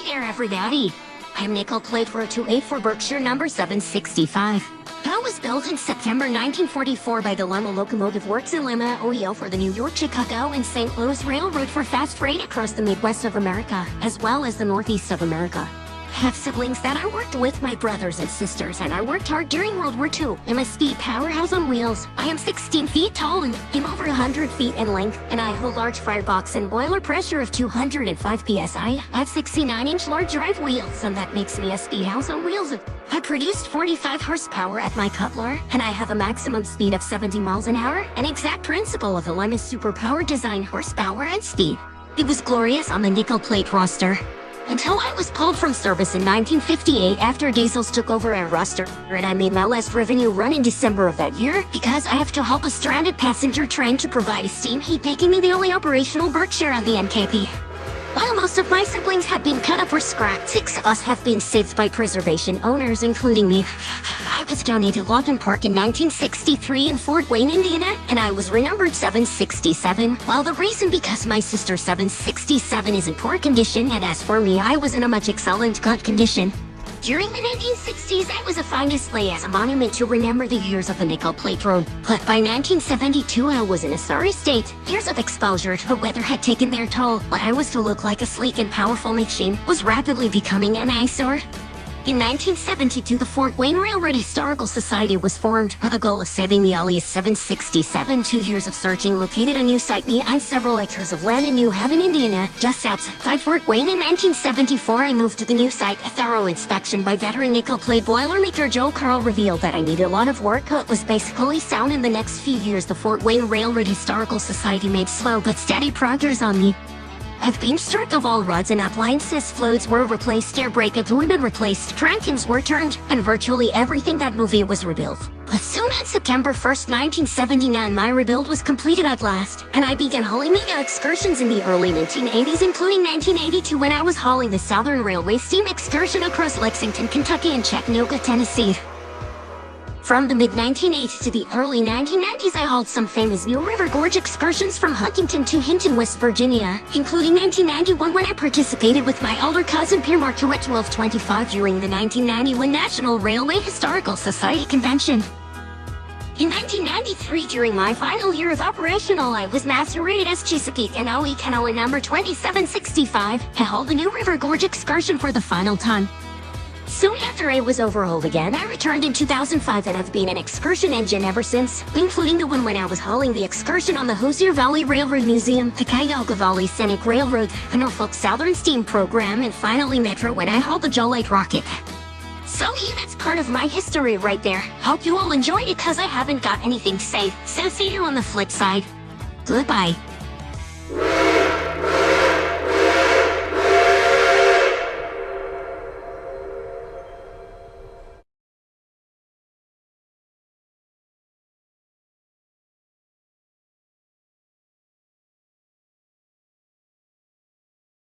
there, everybody. I'm Nickel Plate 428 for Berkshire number 765. That was built in September 1944 by the Lima Locomotive Works in Lima, Ohio for the New York, Chicago, and St. Louis Railroad for fast freight across the Midwest of America, as well as the Northeast of America. I have siblings that I worked with, my brothers and sisters, and I worked hard during World War II. I'm a speed powerhouse on wheels. I am 16 feet tall and I'm over 100 feet in length, and I have a large firebox and boiler pressure of 205 psi. I have 69-inch large drive wheels, and that makes me a speed house on wheels. I produced 45 horsepower at my Cutler, and I have a maximum speed of 70 miles an hour, an exact principle of the Lima superpower design horsepower and speed. It was glorious on the Nickel Plate roster. Until I was pulled from service in 1958 after Diesels took over our roster, and I made my last revenue run in December of that year because I have to help a stranded passenger train to provide steam heat, making me the only operational Berkshire on the NKP. While most of my siblings have been cut up or scrapped, 6 of us have been saved by preservation owners, including me. I was donated Lawton Park in 1963 in Fort Wayne, Indiana, and I was renumbered 767. Well, the reason because my sister 767 is in poor condition, and as for me, I was in a much excellent good condition. During the 1960s, I was a fine display as a monument to remember the years of the Nickel Plate Road. But by 1972, I was in a sorry state. Years of exposure to weather had taken their toll. What I was to look like a sleek and powerful machine was rapidly becoming an eyesore. In 1972, the Fort Wayne Railroad Historical Society was formed with the goal of saving the alias 767. 2 years of searching located a new site behind several acres of land in New Haven, Indiana, just outside Fort Wayne. In 1974, I moved to the new site. A thorough inspection by veteran nickel plate boilermaker Joe Carl revealed that I needed a lot of work, but was basically sound. In the next few years, the Fort Wayne Railroad Historical Society made slow but steady progress on me. I've been stripped of all rods and appliances, floats were replaced, air brake had been replaced, crankings were turned, and virtually everything that movie was rebuilt. But soon on September 1st, 1979, my rebuild was completed at last, and I began hauling mega excursions in the early 1980s, including 1982 when I was hauling the Southern Railway steam excursion across Lexington, Kentucky and Chattanooga, Tennessee. From the mid-1980s to the early 1990s, I hauled some famous New River Gorge excursions from Huntington to Hinton, West Virginia, including 1991 when I participated with my older cousin Pierre Marquette at 1225 during the 1991 National Railway Historical Society Convention. In 1993, during my final year of operational, I was master rated as Chesapeake and OE Canoe number 2765. I hauled the New River Gorge excursion for the final time. Soon after I was overhauled again, I returned in 2005 and have been an excursion engine ever since, including the one when I was hauling the excursion on the Hoosier Valley Railroad Museum, the Cuyahoga Valley Scenic Railroad, the Norfolk Southern Steam Program, and finally Metro when I hauled the Joe Light Rocket. So yeah, that's part of my history right there. Hope you all enjoyed it because I haven't got anything to say, so see you on the flip side. Goodbye.